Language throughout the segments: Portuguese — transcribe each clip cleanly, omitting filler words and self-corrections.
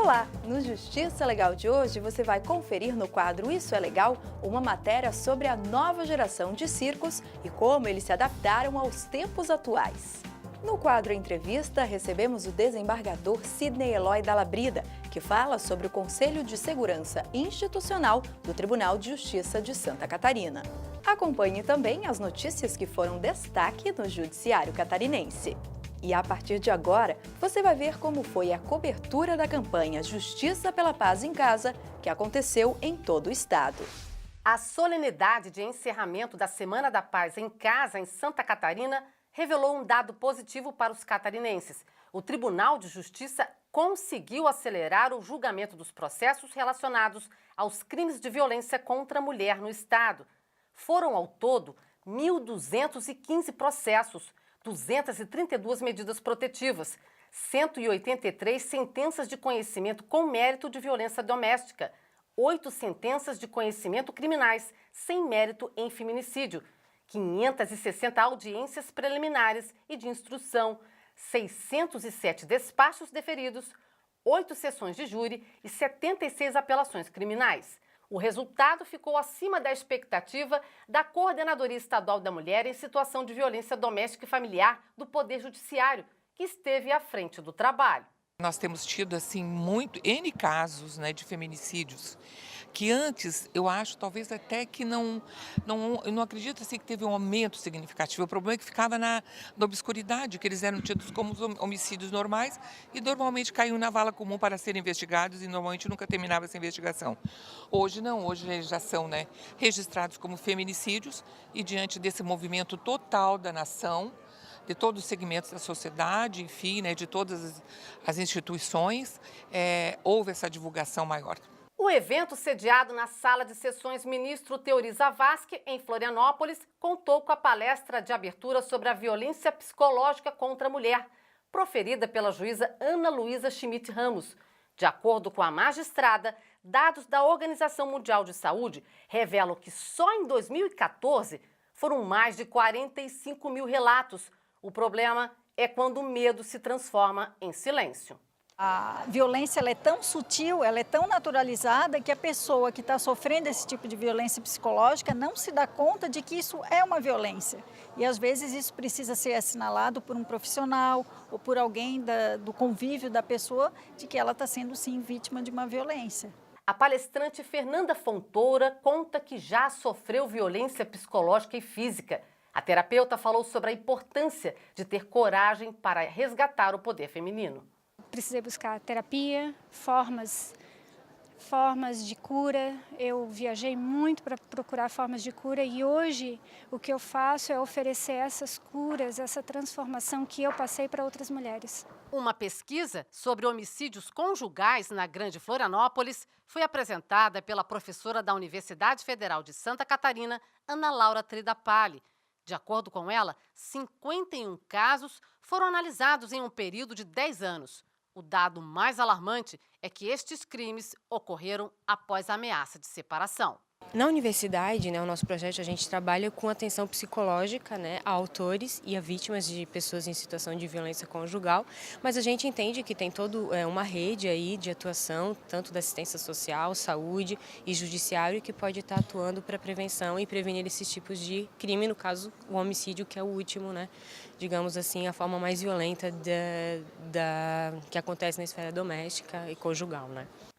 Olá! No Justiça Legal de hoje você vai conferir no quadro Isso é Legal uma matéria sobre a nova geração de circos e como eles se adaptaram aos tempos atuais. No quadro Entrevista, recebemos o desembargador Sidney Eloy Dalabrida, que fala sobre o Conselho de Segurança Institucional do Tribunal de Justiça de Santa Catarina. Acompanhe também as notícias que foram destaque no Judiciário Catarinense. E a partir de agora, você vai ver como foi a cobertura da campanha Justiça pela Paz em Casa, que aconteceu em todo o estado. A solenidade de encerramento da Semana da Paz em Casa, em Santa Catarina, revelou um dado positivo para os catarinenses. O Tribunal de Justiça conseguiu acelerar o julgamento dos processos relacionados aos crimes de violência contra a mulher no estado. Foram, ao todo, 1.215 processos, 232 medidas protetivas, 183 sentenças de conhecimento com mérito de violência doméstica, 8 sentenças de conhecimento criminais sem mérito em feminicídio, 560 audiências preliminares e de instrução, 607 despachos deferidos, 8 sessões de júri e 76 apelações criminais. O resultado ficou acima da expectativa da Coordenadoria Estadual da Mulher em Situação de Violência Doméstica e Familiar do Poder Judiciário, que esteve à frente do trabalho. Nós temos tido, assim, N casos, né, de feminicídios, que antes, eu acho, talvez até que eu não acredito assim, que teve um aumento significativo. O problema é que ficava na obscuridade, que eles eram tidos como homicídios normais e normalmente caíam na vala comum para serem investigados e normalmente nunca terminava essa investigação. Hoje não, hoje eles já são, né, registrados como feminicídios e diante desse movimento total da nação, de todos os segmentos da sociedade, enfim, né, de todas as instituições, houve essa divulgação maior. O evento, sediado na Sala de Sessões Ministro Teori Zavascki, em Florianópolis, contou com a palestra de abertura sobre a violência psicológica contra a mulher, proferida pela juíza Ana Luísa Schmidt Ramos. De acordo com a magistrada, dados da Organização Mundial de Saúde revelam que só em 2014 foram mais de 45 mil relatos. O problema é quando o medo se transforma em silêncio. A violência ela é tão sutil, ela é tão naturalizada que a pessoa que está sofrendo esse tipo de violência psicológica não se dá conta de que isso é uma violência. E às vezes isso precisa ser assinalado por um profissional ou por alguém do convívio da pessoa de que ela está sendo sim vítima de uma violência. A palestrante Fernanda Fontoura conta que já sofreu violência psicológica e física. A terapeuta falou sobre a importância de ter coragem para resgatar o poder feminino. Precisei buscar terapia, formas de cura. Eu viajei muito para procurar formas de cura e hoje o que eu faço é oferecer essas curas, essa transformação que eu passei para outras mulheres. Uma pesquisa sobre homicídios conjugais na Grande Florianópolis foi apresentada pela professora da Universidade Federal de Santa Catarina, Ana Laura Tridapalli. De acordo com ela, 51 casos foram analisados em um período de 10 anos. O dado mais alarmante é que estes crimes ocorreram após a ameaça de separação. Na universidade, o nosso projeto, a gente trabalha com atenção psicológica, a autores e a vítimas de pessoas em situação de violência conjugal, mas a gente entende que tem toda uma rede aí de atuação, tanto da assistência social, saúde e judiciário, que pode estar atuando para prevenção e prevenir esses tipos de crime, no caso, o homicídio, que é o último, digamos assim, a forma mais violenta que acontece na esfera doméstica e conjugal,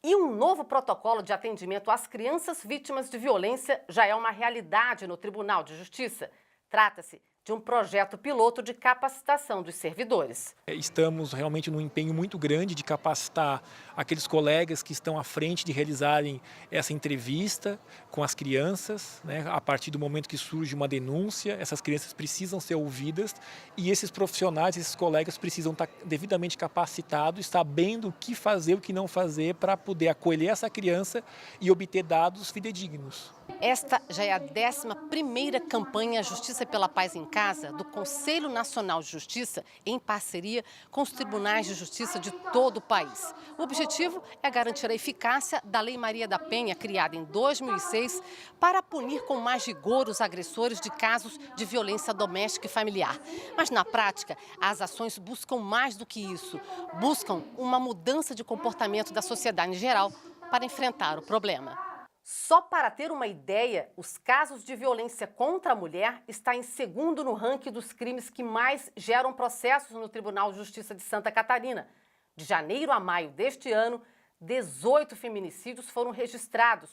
E um novo protocolo de atendimento às crianças vítimas de violência já é uma realidade no Tribunal de Justiça. Trata-se de um projeto piloto de capacitação dos servidores. Estamos realmente num empenho muito grande de capacitar aqueles colegas que estão à frente de realizarem essa entrevista com as crianças, A partir do momento que surge uma denúncia, essas crianças precisam ser ouvidas e esses profissionais, esses colegas precisam estar devidamente capacitados, sabendo o que fazer, o que não fazer para poder acolher essa criança e obter dados fidedignos. Esta já é a 11ª campanha Justiça pela Paz em Casa do Conselho Nacional de Justiça, em parceria com os tribunais de justiça de todo o país. O objetivo é garantir a eficácia da Lei Maria da Penha, criada em 2006, para punir com mais rigor os agressores de casos de violência doméstica e familiar. Mas, na prática, as ações buscam mais do que isso. Buscam uma mudança de comportamento da sociedade em geral para enfrentar o problema. Só para ter uma ideia, os casos de violência contra a mulher está em segundo no ranking dos crimes que mais geram processos no Tribunal de Justiça de Santa Catarina. De janeiro a maio deste ano, 18 feminicídios foram registrados.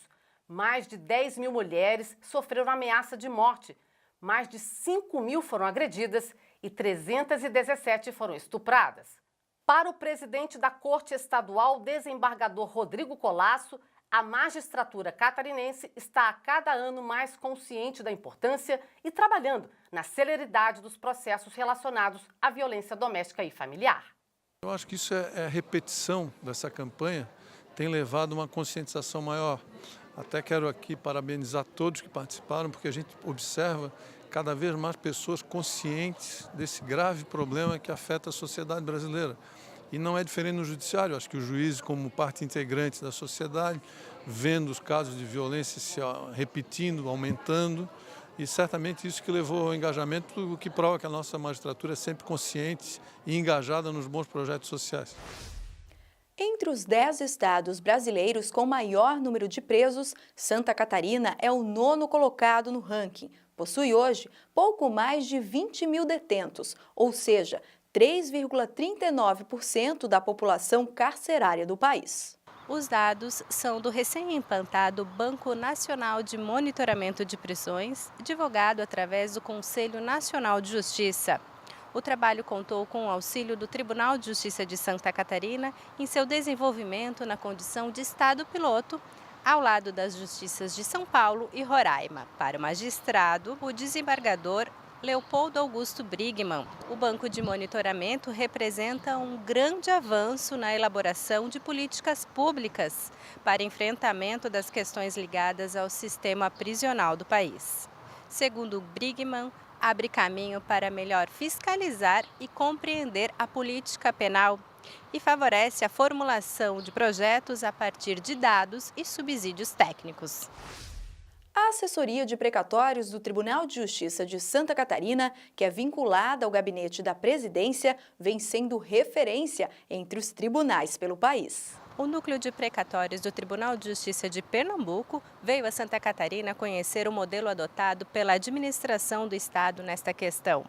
Mais de 10 mil mulheres sofreram ameaça de morte. Mais de 5 mil foram agredidas e 317 foram estupradas. Para o presidente da Corte Estadual, desembargador Rodrigo Colasso, a magistratura catarinense está a cada ano mais consciente da importância e trabalhando na celeridade dos processos relacionados à violência doméstica e familiar. Eu acho que isso é repetição dessa campanha, tem levado uma conscientização maior. Até quero aqui parabenizar todos que participaram, porque a gente observa cada vez mais pessoas conscientes desse grave problema que afeta a sociedade brasileira. E não é diferente no judiciário, acho que os juízes, como parte integrante da sociedade, vendo os casos de violência se repetindo, aumentando, e certamente isso que levou ao engajamento, o que prova que a nossa magistratura é sempre consciente e engajada nos bons projetos sociais. Entre os 10 estados brasileiros com maior número de presos, Santa Catarina é o 9º colocado no ranking. Possui hoje pouco mais de 20 mil detentos, ou seja, 3,39% da população carcerária do país. Os dados são do recém-implantado Banco Nacional de Monitoramento de Prisões, divulgado através do Conselho Nacional de Justiça. O trabalho contou com o auxílio do Tribunal de Justiça de Santa Catarina em seu desenvolvimento na condição de Estado piloto, ao lado das justiças de São Paulo e Roraima. Para o magistrado, o desembargador Leopoldo Augusto Brigman, o banco de monitoramento representa um grande avanço na elaboração de políticas públicas para enfrentamento das questões ligadas ao sistema prisional do país. Segundo Brigman, abre caminho para melhor fiscalizar e compreender a política penal e favorece a formulação de projetos a partir de dados e subsídios técnicos. A assessoria de precatórios do Tribunal de Justiça de Santa Catarina, que é vinculada ao gabinete da presidência, vem sendo referência entre os tribunais pelo país. O Núcleo de Precatórios do Tribunal de Justiça de Pernambuco veio a Santa Catarina conhecer o modelo adotado pela administração do Estado nesta questão.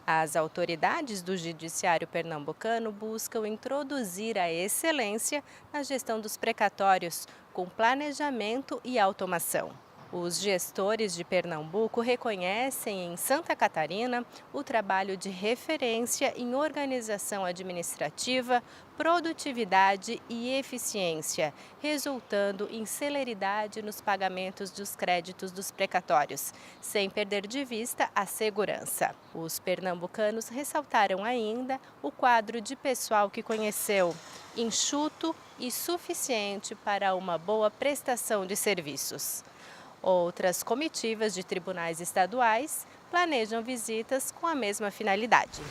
As autoridades do Judiciário pernambucano buscam introduzir a excelência na gestão dos precatórios, com planejamento e automação. Os gestores de Pernambuco reconhecem em Santa Catarina o trabalho de referência em organização administrativa, produtividade e eficiência, resultando em celeridade nos pagamentos dos créditos dos precatórios, sem perder de vista a segurança. Os pernambucanos ressaltaram ainda o quadro de pessoal que conheceu, enxuto e suficiente para uma boa prestação de serviços. Outras comitivas de tribunais estaduais planejam visitas com a mesma finalidade.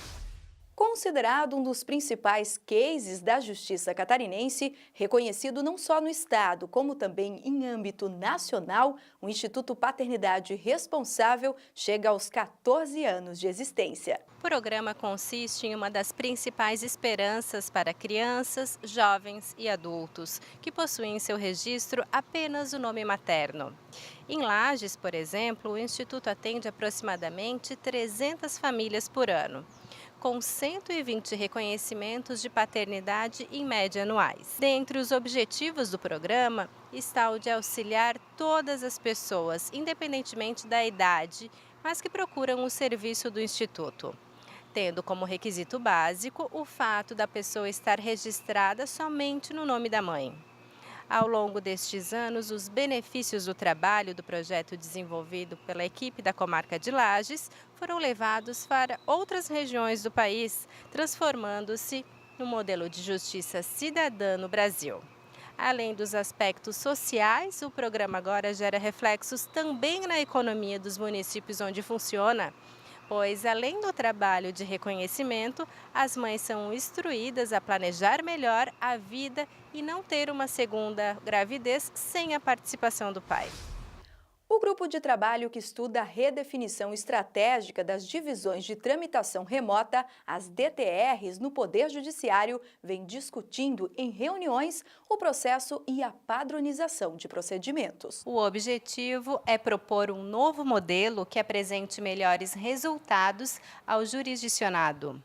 Considerado um dos principais cases da justiça catarinense, reconhecido não só no estado, como também em âmbito nacional, o Instituto Paternidade Responsável chega aos 14 anos de existência. O programa consiste em uma das principais esperanças para crianças, jovens e adultos, que possuem em seu registro apenas o nome materno. Em Lages, por exemplo, o Instituto atende aproximadamente 300 famílias por ano, com 120 reconhecimentos de paternidade em média anuais. Dentre os objetivos do programa está o de auxiliar todas as pessoas, independentemente da idade, mas que procuram o serviço do Instituto, tendo como requisito básico o fato da pessoa estar registrada somente no nome da mãe. Ao longo destes anos, os benefícios do trabalho do projeto desenvolvido pela equipe da comarca de Lages foram levados para outras regiões do país, transformando-se no modelo de justiça cidadã no Brasil. Além dos aspectos sociais, o programa agora gera reflexos também na economia dos municípios onde funciona, pois além do trabalho de reconhecimento, as mães são instruídas a planejar melhor a vida e não ter uma segunda gravidez sem a participação do pai. O grupo de trabalho que estuda a redefinição estratégica das divisões de tramitação remota, as DTRs, no Poder Judiciário, vem discutindo em reuniões o processo e a padronização de procedimentos. O objetivo é propor um novo modelo que apresente melhores resultados ao jurisdicionado.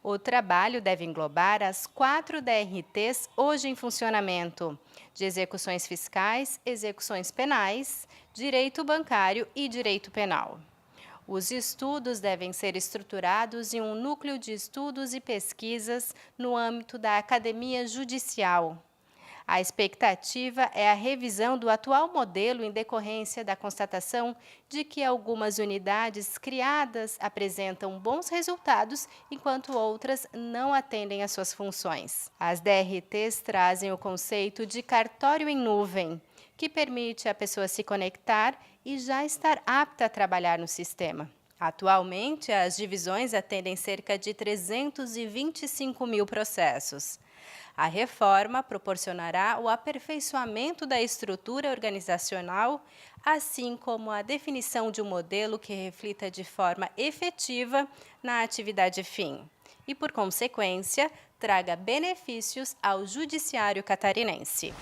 O trabalho deve englobar as 4 DRTs hoje em funcionamento, de execuções fiscais, execuções penais, direito bancário e direito penal. Os estudos devem ser estruturados em um núcleo de estudos e pesquisas no âmbito da Academia Judicial. A expectativa é a revisão do atual modelo em decorrência da constatação de que algumas unidades criadas apresentam bons resultados, enquanto outras não atendem às suas funções. As DRTs trazem o conceito de cartório em nuvem, que permite a pessoa se conectar e já estar apta a trabalhar no sistema. Atualmente, as divisões atendem cerca de 325 mil processos. A reforma proporcionará o aperfeiçoamento da estrutura organizacional, assim como a definição de um modelo que reflita de forma efetiva na atividade fim e, por consequência, traga benefícios ao judiciário catarinense.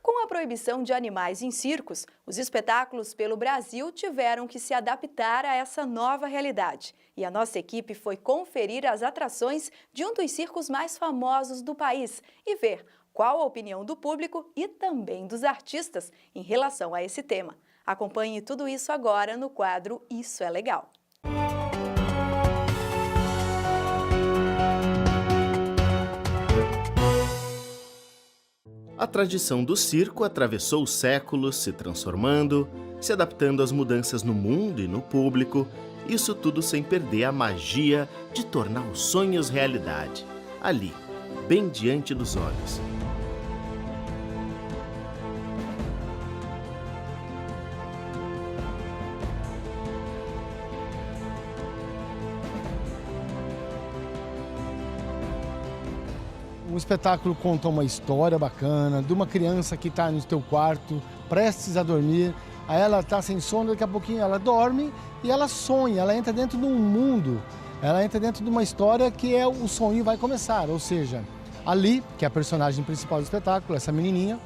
Com a proibição de animais em circos, os espetáculos pelo Brasil tiveram que se adaptar a essa nova realidade. E a nossa equipe foi conferir as atrações de um dos circos mais famosos do país e ver qual a opinião do público e também dos artistas em relação a esse tema. Acompanhe tudo isso agora no quadro Isso é Legal. A tradição do circo atravessou os séculos, se transformando, se adaptando às mudanças no mundo e no público, isso tudo sem perder a magia de tornar os sonhos realidade, ali, bem diante dos olhos. O espetáculo conta uma história bacana de uma criança que está no teu quarto, prestes a dormir, aí ela está sem sono, daqui a pouquinho ela dorme e ela sonha, ela entra dentro de um mundo, ela entra dentro de uma história que é o sonho vai começar, ou seja, ali, que é a personagem principal do espetáculo, essa menininha,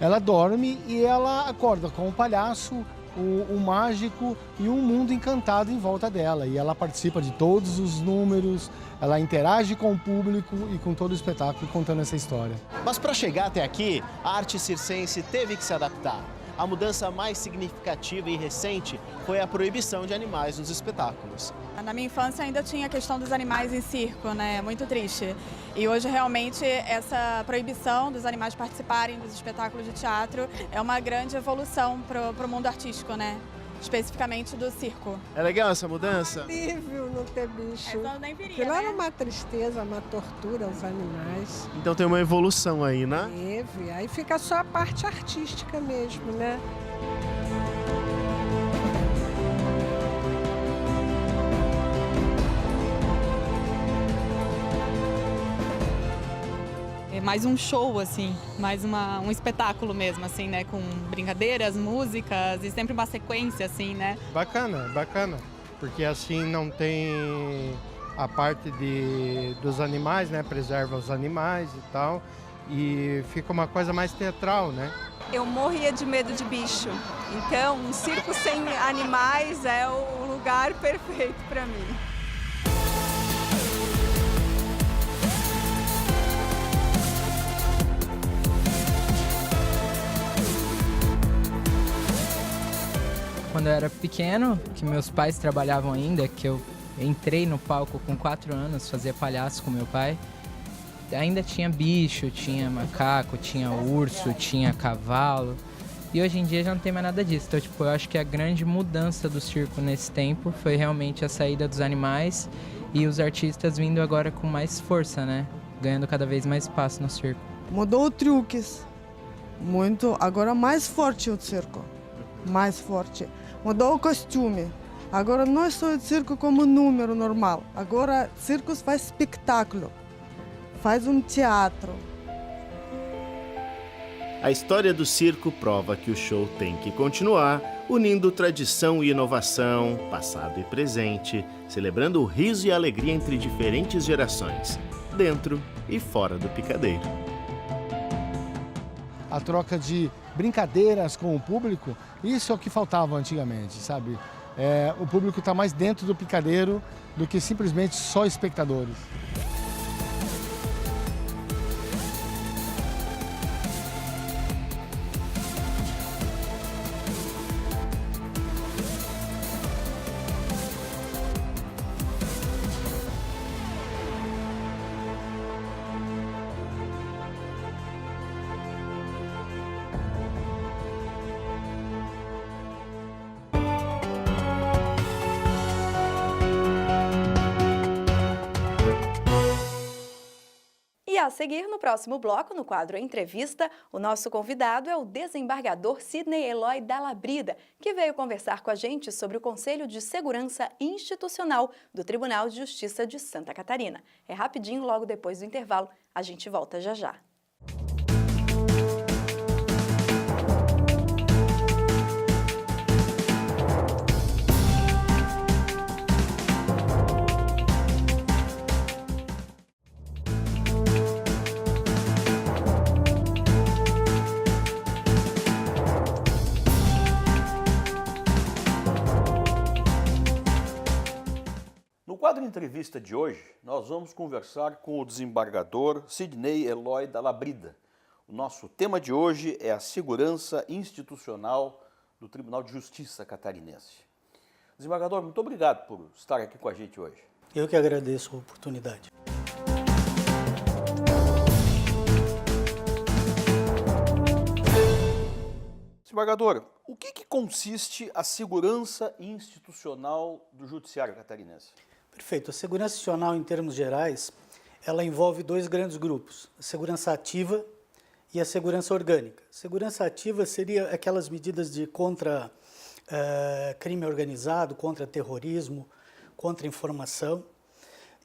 ela dorme e ela acorda com o palhaço, o mágico e um mundo encantado em volta dela. E ela participa de todos os números, ela interage com o público e com todo o espetáculo contando essa história. Mas para chegar até aqui, a arte circense teve que se adaptar. A mudança mais significativa e recente foi a proibição de animais nos espetáculos. Na minha infância ainda tinha a questão dos animais em circo, né? Muito triste. E hoje realmente essa proibição dos animais participarem dos espetáculos de teatro é uma grande evolução para o mundo artístico, né? Especificamente do circo. É legal essa mudança? Horrível não ter bicho. Nem viria, Aquilo era né? uma tristeza, uma tortura aos animais. Então tem uma evolução aí, né? Teve. Aí fica só a parte artística mesmo, né? É mais um show, assim, mais um espetáculo mesmo, assim, né? Com brincadeiras, músicas e sempre uma sequência, assim, né? Bacana, bacana. Porque assim não tem a parte dos animais, né? Preserva os animais e tal. E fica uma coisa mais teatral, né? Eu morria de medo de bicho. Então, um circo sem animais é o lugar perfeito para mim. Quando eu era pequeno, que meus pais trabalhavam ainda, que eu entrei no palco com 4 anos, fazia palhaço com meu pai, ainda tinha bicho, tinha macaco, tinha urso, tinha cavalo. E hoje em dia já não tem mais nada disso. Então, tipo, eu acho que a grande mudança do circo nesse tempo foi realmente a saída dos animais e os artistas vindo agora com mais força, né? Ganhando cada vez mais espaço no circo. Mudou o truques. muito. Agora mais forte o circo, mais forte. Mudou o costume. Agora não é só o circo como número normal. Agora o circo faz espetáculo, faz um teatro. A história do circo prova que o show tem que continuar, unindo tradição e inovação, passado e presente, celebrando o riso e a alegria entre diferentes gerações, dentro e fora do picadeiro. A troca de brincadeiras com o público, isso é o que faltava antigamente, sabe? O público está mais dentro do picadeiro do que simplesmente só espectadores. E a seguir, no próximo bloco, no quadro Entrevista, o nosso convidado é o desembargador Sidney Eloy da Labrida, que veio conversar com a gente sobre o Conselho de Segurança Institucional do Tribunal de Justiça de Santa Catarina. É rapidinho, logo depois do intervalo. A gente volta já já. No quadro Entrevista de hoje, nós vamos conversar com o desembargador Sidney Eloy da Labrida. O nosso tema de hoje é a segurança institucional do Tribunal de Justiça catarinense. Desembargador, muito obrigado por estar aqui com a gente hoje. Eu que agradeço a oportunidade. Desembargador, o que consiste a segurança institucional do Judiciário catarinense? Perfeito. A segurança institucional, em termos gerais, ela envolve dois grandes grupos, a segurança ativa e a segurança orgânica. Segurança ativa seria aquelas medidas de contra crime organizado, contra terrorismo, contra informação.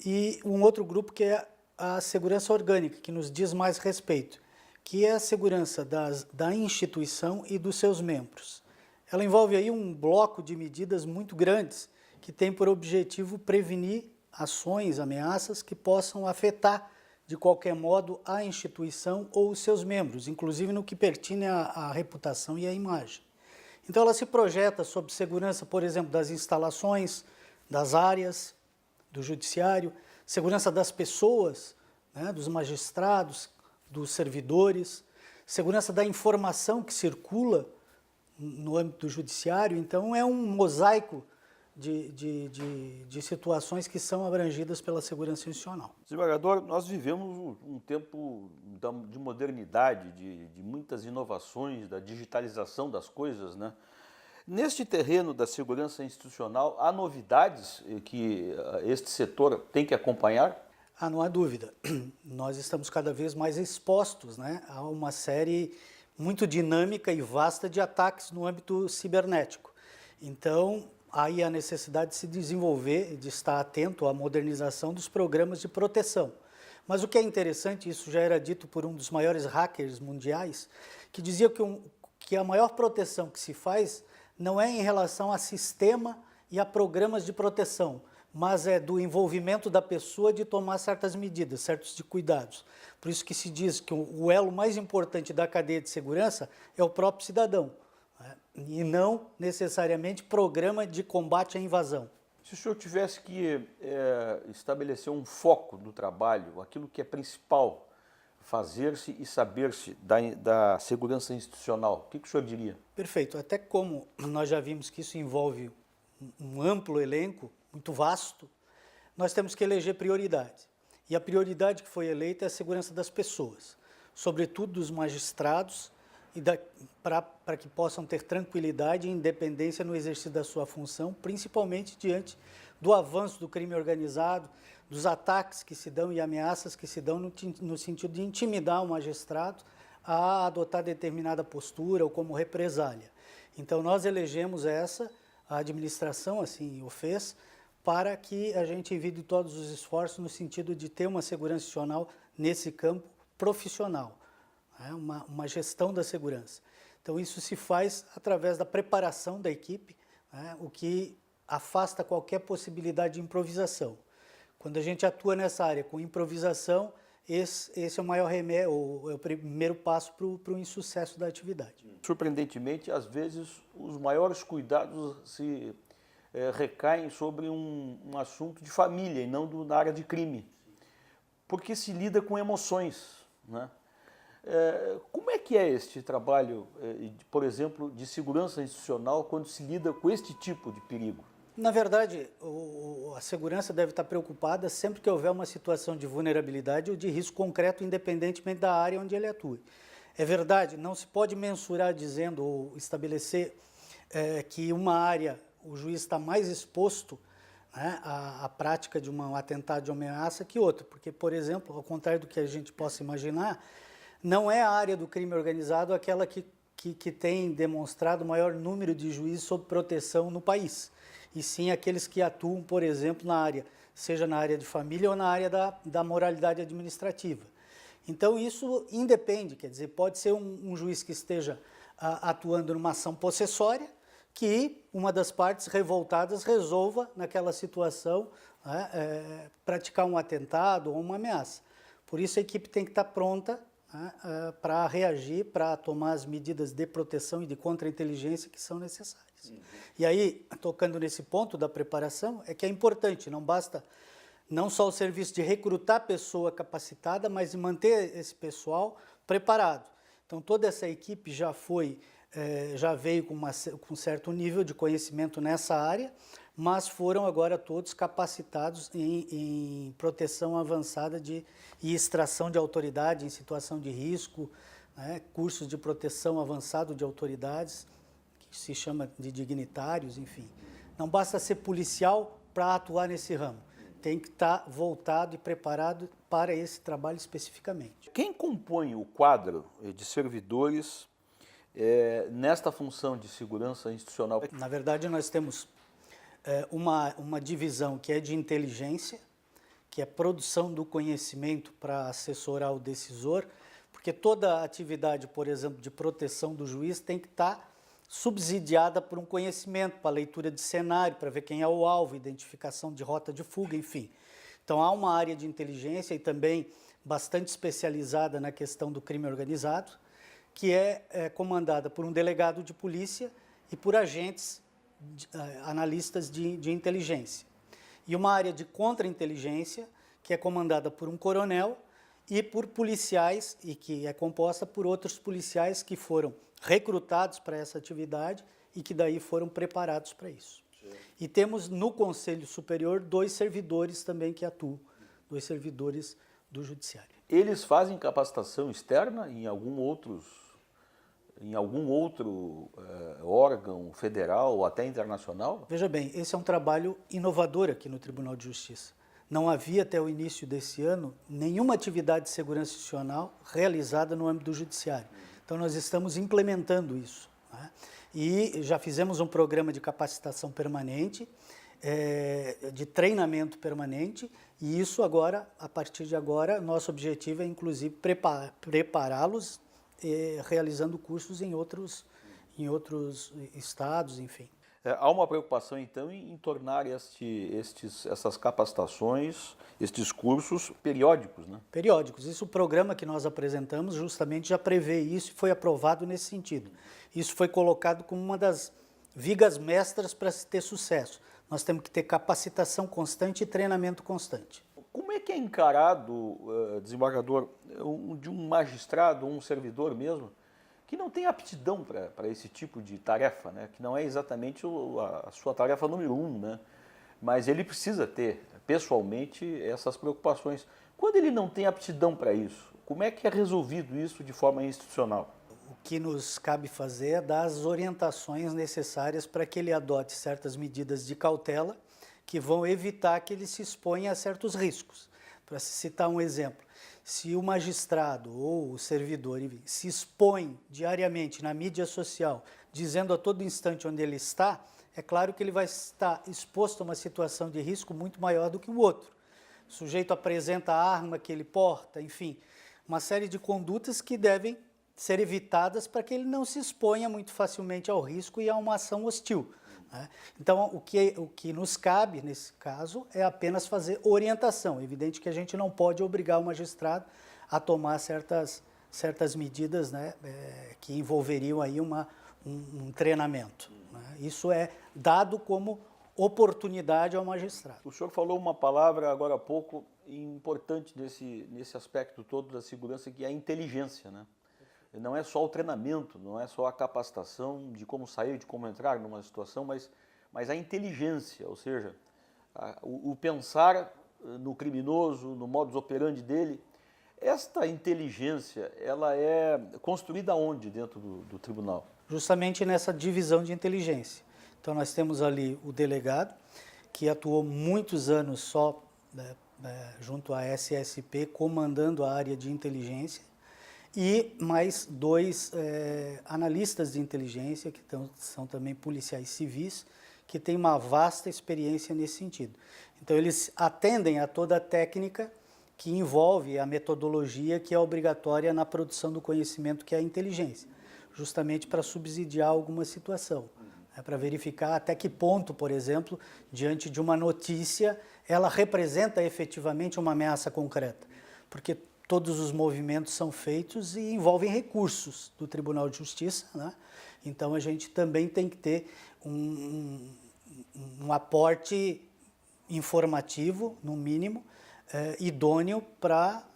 E um outro grupo que é a segurança orgânica, que nos diz mais respeito, que é a segurança da instituição e dos seus membros. Ela envolve aí um bloco de medidas muito grandes que tem por objetivo prevenir ações, ameaças que possam afetar de qualquer modo a instituição ou os seus membros, inclusive no que pertine à reputação e à imagem. Então ela se projeta sob segurança, por exemplo, das instalações, das áreas do judiciário, segurança das pessoas, né, dos magistrados, dos servidores, segurança da informação que circula no âmbito do judiciário. Então é um mosaico de situações que são abrangidas pela segurança institucional. Desembargador, nós vivemos um tempo de modernidade, de muitas inovações, da digitalização das coisas, né? Neste terreno da segurança institucional, há novidades que este setor tem que acompanhar? Não há dúvida. Nós estamos cada vez mais expostos, né, a uma série muito dinâmica e vasta de ataques no âmbito cibernético. Então, há aí a necessidade de se desenvolver e de estar atento à modernização dos programas de proteção. Mas o que é interessante, isso já era dito por um dos maiores hackers mundiais, que dizia que a maior proteção que se faz não é em relação a sistema e a programas de proteção, mas é do envolvimento da pessoa de tomar certas medidas, certos de cuidados. Por isso que se diz que o elo mais importante da cadeia de segurança é o próprio cidadão, né? E não necessariamente programa de combate à invasão. Se o senhor tivesse que estabelecer um foco do trabalho, aquilo que é principal, fazer-se e saber-se da segurança institucional, o que o senhor diria? Perfeito. Até como nós já vimos que isso envolve um amplo elenco, muito vasto, nós temos que eleger prioridade. E a prioridade que foi eleita é a segurança das pessoas, sobretudo dos magistrados, para que possam ter tranquilidade e independência no exercício da sua função, principalmente diante do avanço do crime organizado, dos ataques que se dão e ameaças que se dão no sentido de intimidar o magistrado a adotar determinada postura ou como represália. Então nós elegemos a administração assim o fez, para que a gente evite todos os esforços no sentido de ter uma segurança institucional nesse campo profissional, né? Uma gestão da segurança. Então isso se faz através da preparação da equipe, né? O que afasta qualquer possibilidade de improvisação. Quando a gente atua nessa área com improvisação, esse é o maior remédio, ou é o primeiro passo para o insucesso da atividade. Surpreendentemente, às vezes, os maiores cuidados se recaem sobre um assunto de família e não na área de crime, porque se lida com emoções, né? Como é que é este trabalho, por exemplo, de segurança institucional quando se lida com este tipo de perigo? Na verdade, a segurança deve estar preocupada sempre que houver uma situação de vulnerabilidade ou de risco concreto, independentemente da área onde ele atue. É verdade, não se pode mensurar dizendo ou estabelecer que uma área, o juiz está mais exposto, né, à prática de um atentado de ameaça que outra, porque, por exemplo, ao contrário do que a gente possa imaginar, não é a área do crime organizado aquela que tem demonstrado o maior número de juízes sob proteção no país, e sim aqueles que atuam, por exemplo, na área, seja na área de família ou na área da moralidade administrativa. Então isso independe, quer dizer, pode ser um juiz que esteja atuando numa ação possessória, que uma das partes revoltadas resolva naquela situação, né, praticar um atentado ou uma ameaça. Por isso a equipe tem que estar pronta, né, para reagir, para tomar as medidas de proteção e de contra-inteligência que são necessárias. E aí, tocando nesse ponto da preparação, é que é importante, não basta não só o serviço de recrutar pessoa capacitada, mas de manter esse pessoal preparado. Então toda essa equipe já veio com certo nível de conhecimento nessa área, mas foram agora todos capacitados em proteção avançada e extração de autoridade em situação de risco, né, cursos de proteção avançado de autoridades, que se chama de dignitários, enfim. Não basta ser policial para atuar nesse ramo, tem que estar voltado e preparado para esse trabalho especificamente. Quem compõe o quadro de servidores nesta função de segurança institucional? Na verdade, nós temos uma divisão que é de inteligência, que é produção do conhecimento para assessorar o decisor, porque toda atividade, por exemplo, de proteção do juiz tem que estar subsidiada por um conhecimento, para leitura de cenário, para ver quem é o alvo, identificação de rota de fuga, enfim. Então há uma área de inteligência e também bastante especializada na questão do crime organizado, que é comandada por um delegado de polícia e por agentes, analistas de inteligência. E uma área de contra-inteligência, que é comandada por um coronel e por policiais, e que é composta por outros policiais que foram recrutados para essa atividade e que daí foram preparados para isso. Sim. E temos no Conselho Superior 2 servidores também que atuam, 2 servidores do Judiciário. Eles fazem capacitação externa em algum outro órgão federal ou até internacional? Veja bem, esse é um trabalho inovador aqui no Tribunal de Justiça. Não havia até o início desse ano nenhuma atividade de segurança institucional realizada no âmbito do Judiciário. Então nós estamos implementando isso, né? E já fizemos um programa de capacitação permanente, de treinamento permanente, e isso agora, a partir de agora, nosso objetivo é inclusive prepará-los, realizando cursos em outros estados, enfim. Há uma preocupação, então, em tornar essas capacitações, estes cursos periódicos, né? Periódicos. Isso, o programa que nós apresentamos justamente já prevê isso e foi aprovado nesse sentido. Isso foi colocado como uma das vigas mestras para se ter sucesso. Nós temos que ter capacitação constante e treinamento constante. Como é que é encarado, desembargador, de um magistrado, um servidor mesmo, que não tem aptidão para esse tipo de tarefa, né? Que não é exatamente a sua tarefa número 1, né? Mas ele precisa ter, pessoalmente, essas preocupações. Quando ele não tem aptidão para isso, como é que é resolvido isso de forma institucional? O que nos cabe fazer é dar as orientações necessárias para que ele adote certas medidas de cautela que vão evitar que ele se exponha a certos riscos. Para citar um exemplo, se o magistrado ou o servidor se expõe diariamente na mídia social, dizendo a todo instante onde ele está, é claro que ele vai estar exposto a uma situação de risco muito maior do que o outro. O sujeito apresenta a arma que ele porta, enfim, uma série de condutas que devem ser evitadas para que ele não se exponha muito facilmente ao risco e a uma ação hostil, né? Então, o que nos cabe, nesse caso, é apenas fazer orientação. É evidente que a gente não pode obrigar o magistrado a tomar certas medidas, né, que envolveriam aí um treinamento, né? Isso é dado como oportunidade ao magistrado. O senhor falou uma palavra agora há pouco importante nesse aspecto todo da segurança, que é a inteligência, né? Não é só o treinamento, não é só a capacitação de como sair, de como entrar numa situação, mas a inteligência, ou seja, o pensar no criminoso, no modus operandi dele. Esta inteligência, ela é construída onde dentro do tribunal? Justamente nessa divisão de inteligência. Então nós temos ali o delegado, que atuou muitos anos só junto à SSP, comandando a área de inteligência, e mais 2 analistas de inteligência, que são também policiais civis, que têm uma vasta experiência nesse sentido. Então, eles atendem a toda a técnica que envolve a metodologia que é obrigatória na produção do conhecimento, que é a inteligência, justamente para subsidiar alguma situação, né, para verificar até que ponto, por exemplo, diante de uma notícia, ela representa efetivamente uma ameaça concreta, porque todos os movimentos são feitos e envolvem recursos do Tribunal de Justiça, né? Então a gente também tem que ter um aporte informativo, no mínimo, idôneo para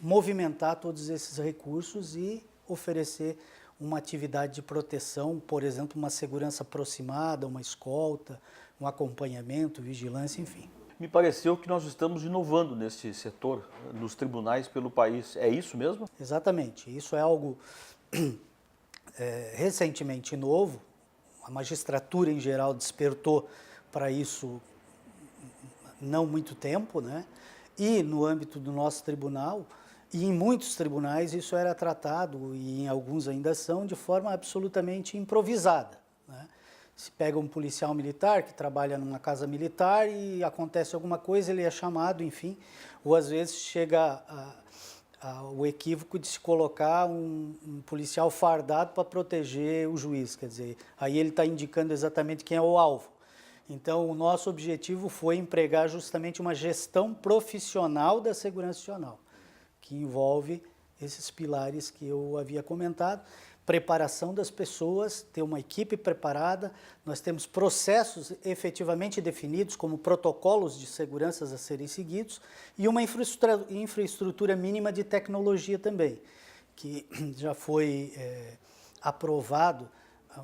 movimentar todos esses recursos e oferecer uma atividade de proteção, por exemplo, uma segurança aproximada, uma escolta, um acompanhamento, vigilância, enfim. Me pareceu que nós estamos inovando nesse setor, nos tribunais pelo país. É isso mesmo? Exatamente. Isso é algo recentemente novo. A magistratura, em geral, despertou para isso não muito tempo, né? E no âmbito do nosso tribunal, e em muitos tribunais, isso era tratado, e em alguns ainda são, de forma absolutamente improvisada, né? Se pega um policial militar que trabalha numa casa militar e acontece alguma coisa, ele é chamado, enfim, ou às vezes chega o equívoco de se colocar um policial fardado para proteger o juiz, quer dizer, aí ele está indicando exatamente quem é o alvo. Então, o nosso objetivo foi empregar justamente uma gestão profissional da segurança institucional, que envolve esses pilares que eu havia comentado. Preparação das pessoas, ter uma equipe preparada, nós temos processos efetivamente definidos como protocolos de segurança a serem seguidos e uma infraestrutura mínima de tecnologia também, que já foi aprovado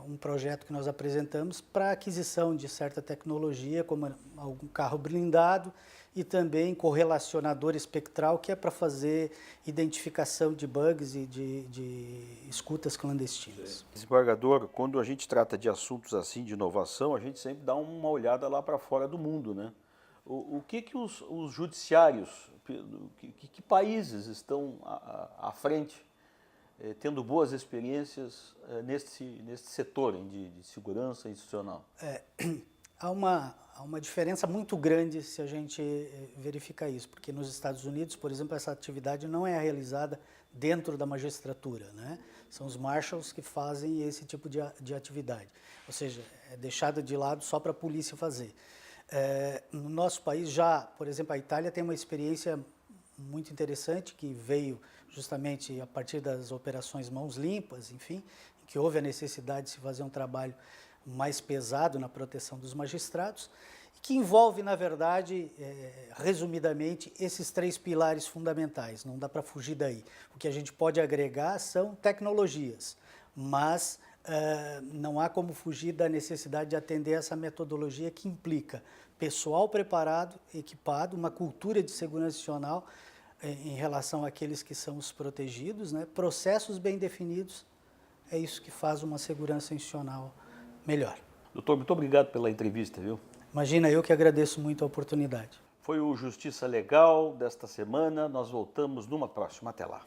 um projeto que nós apresentamos para aquisição de certa tecnologia, como algum carro blindado, e também correlacionador espectral, que é para fazer identificação de bugs e de escutas clandestinas. Desembargador, quando a gente trata de assuntos assim, de inovação, a gente sempre dá uma olhada lá para fora do mundo, né? O que os judiciários, que países estão à frente, tendo boas experiências nesse setor de segurança institucional? Há uma diferença muito grande se a gente verificar isso, porque nos Estados Unidos, por exemplo, essa atividade não é realizada dentro da magistratura, né? São os marshals que fazem esse tipo de atividade, ou seja, é deixada de lado só para a polícia fazer. No nosso país já, por exemplo, a Itália tem uma experiência muito interessante que veio justamente a partir das operações Mãos Limpas, enfim, em que houve a necessidade de se fazer um trabalho mais pesado na proteção dos magistrados, que envolve, na verdade, resumidamente, esses 3 pilares fundamentais. Não dá para fugir daí. O que a gente pode agregar são tecnologias, mas não há como fugir da necessidade de atender essa metodologia que implica pessoal preparado, equipado, uma cultura de segurança institucional em relação àqueles que são os protegidos, né? Processos bem definidos, é isso que faz uma segurança institucional melhor. Doutor, muito obrigado pela entrevista, viu? Imagina, eu que agradeço muito a oportunidade. Foi o Justiça Legal desta semana. Nós voltamos numa próxima. Até lá.